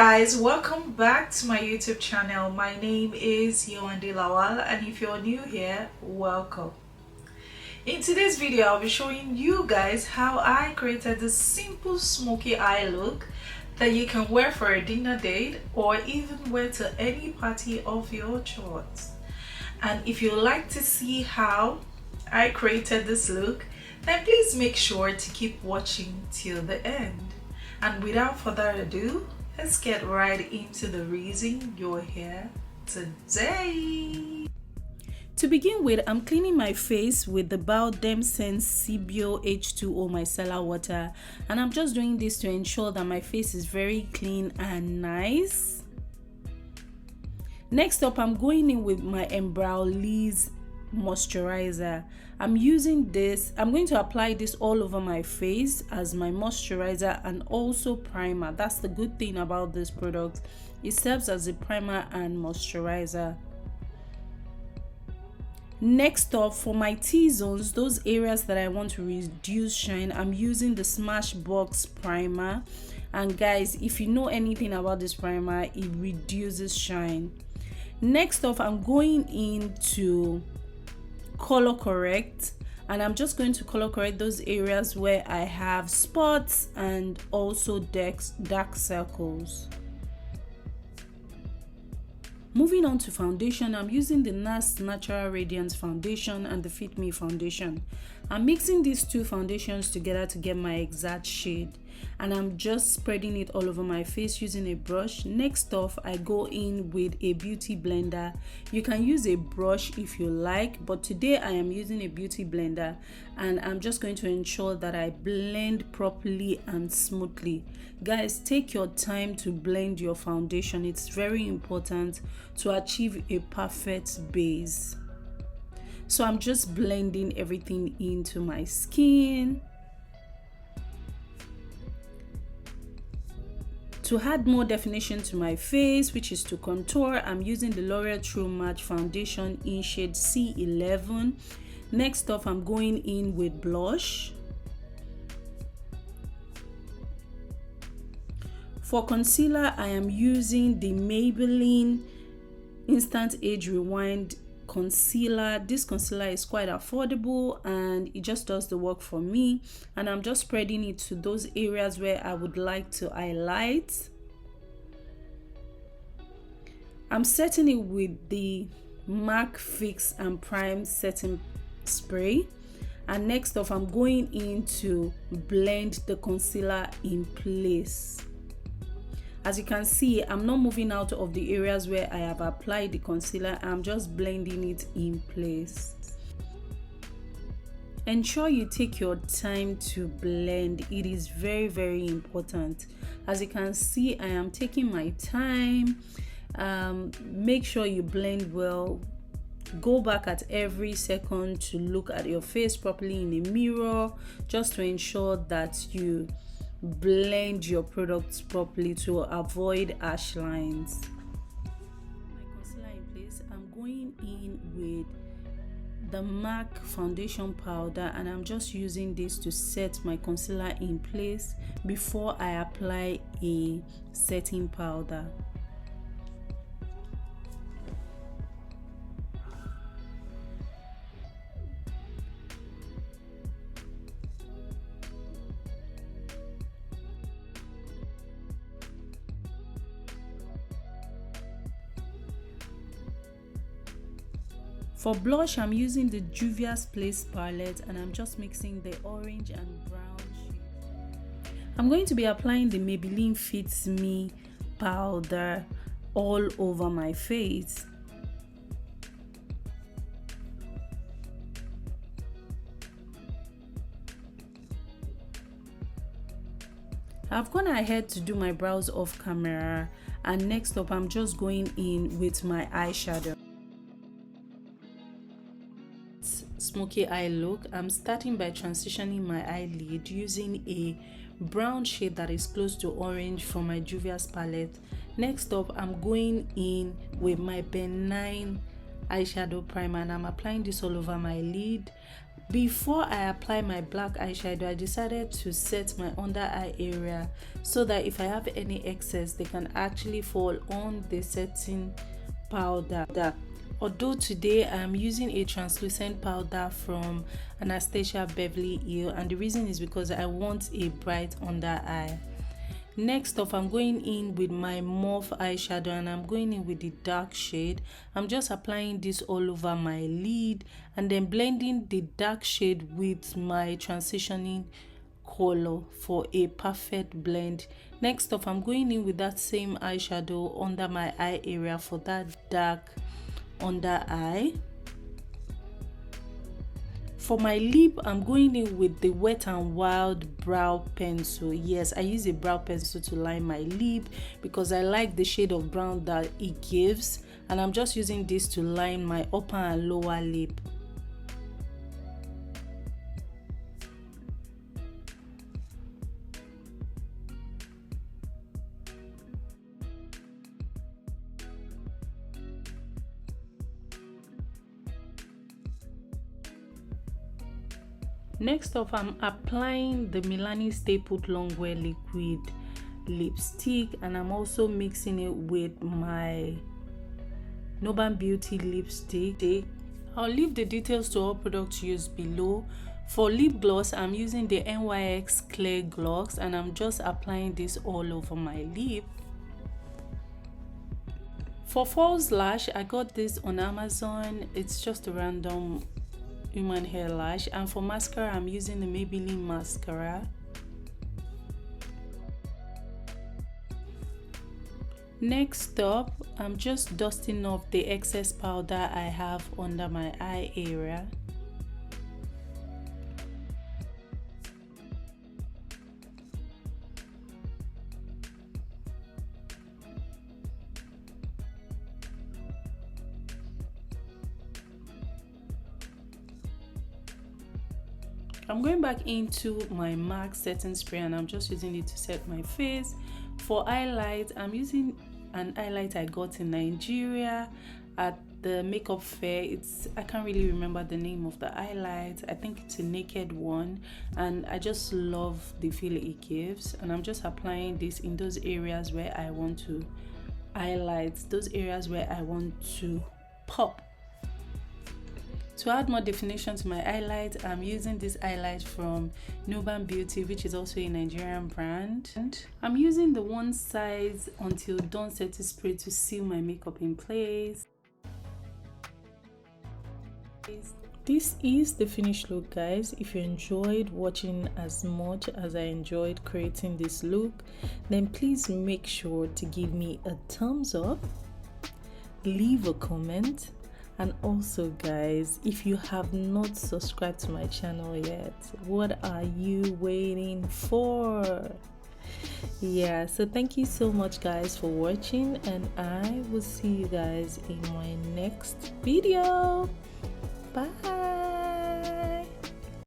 guys, welcome back to my YouTube channel. My name is Yewande Lawal, and if you're new here, welcome. In today's video, I'll be showing you guys how I created this simple smoky eye look that you can wear for a dinner date or even wear to any party of your choice. And if you'd like to see how I created this look, then please make sure to keep watching till the end. And without further ado, let's get right into the reason you're here today. To begin with, I'm cleaning my face with the Bioderm H2o micellar water, and I'm just doing this to ensure that my face is very clean and nice. Next up, I'm going in with my Embryolisse moisturizer. I'm using this. I'm going to apply this all over my face as my moisturizer and also primer. That's the good thing about this product. It serves as a primer and moisturizer. Next up, for my T-zones, those areas that I want to reduce shine, I'm using the Smashbox primer. And guys, if you know anything about this primer, it reduces shine. Next up, I'm going into color correct, and I'm just going to color correct those areas where I have spots and also dark circles. Moving on to foundation, I'm using the NARS Natural Radiance foundation and the Fit Me foundation. I'm mixing these two foundations together to get my exact shade, and I'm just spreading it all over my face using a brush. Next off, I go in with a beauty blender. You can use a brush if you like, but today I am using a beauty blender, and I'm just going to ensure that I blend properly and smoothly. Guys, take your time to blend your foundation. It's very important to achieve a perfect base. So I'm just blending everything into my skin. To add more definition to my face, which is to contour, I'm using the L'Oreal True Match foundation in shade C11. Next off, I'm going in with blush. For concealer, I am using the Maybelline Instant Age Rewind concealer. This concealer is quite affordable and it just does the work for me, and I'm just spreading it to those areas where I would like to highlight. I'm setting it with the MAC Fix and Prime setting spray, and next off, I'm going in to blend the concealer in place. As you can see, I'm not moving out of the areas where I have applied the concealer. I'm just blending it in place. Ensure you take your time to blend. It is very, very important. As you can see, I am taking my time. Make sure you blend well. Go back at every second to look at your face properly in a mirror, just to ensure that you blend your products properly to avoid harsh lines. My concealer in place, I'm going in with the MAC foundation powder, and I'm just using this to set my concealer in place before I apply a setting powder. For blush, I'm using the Juvia's Place palette, and I'm just mixing the orange and brown shade. I'm going to be applying the Maybelline Fit Me powder all over my face. I've gone ahead to do my brows off camera, and next up, I'm just going in with my eyeshadow. Smoky eye look. I'm starting by transitioning my eyelid using a brown shade that is close to orange from my Juvia's palette. Next up, I'm going in with my benign eyeshadow primer, and I'm applying this all over my lid. Before I apply my black eyeshadow, I decided to set my under eye area so that if I have any excess, they can actually fall on the setting powder. Although today I'm using a translucent powder from Anastasia Beverly Hills, and the reason is because I want a bright under eye. Next off, I'm going in with my mauve eyeshadow, and I'm going in with the dark shade. I'm just applying this all over my lid and then blending the dark shade with my transitioning color for a perfect blend. Next off, I'm going in with that same eyeshadow under my eye area for that dark under eye. For my lip, I'm going in with the Wet n Wild brow pencil. Yes, I use a brow pencil to line my lip because I like the shade of brown that it gives, and I'm just using this to line my upper and lower lip. Next up, I'm applying the Milani Stayput Longwear liquid lipstick, and I'm also mixing it with my Nuban Beauty lipstick. I'll leave the details to all products used below. For lip gloss, I'm using the NYX Clear Gloss, and I'm just applying this all over my lip. For false lash, I got this on Amazon. It's just a random human hair lash, and for mascara, I'm using the Maybelline mascara. Next up, I'm just dusting off the excess powder I have under my eye area. I'm going back into my MAC setting spray, and I'm just using it to set my face. For highlight, I'm using an highlight I got in Nigeria at the makeup fair. I can't really remember the name of the highlight. I think it's a naked one, and I just love the feel it gives. And I'm just applying this in those areas where I want to highlight, those areas where I want to pop. To add more definition to my highlight, I'm using this highlight from Nuban Beauty, which is also a Nigerian brand. I'm using the one size until done setting spray to seal my makeup in place. This is the finished look, guys. If you enjoyed watching as much as I enjoyed creating this look, then please make sure to give me a thumbs up, leave a comment. And also, guys, if you have not subscribed to my channel yet, what are you waiting for? Yeah, so thank you so much, guys, for watching, and I will see you guys in my next video. Bye.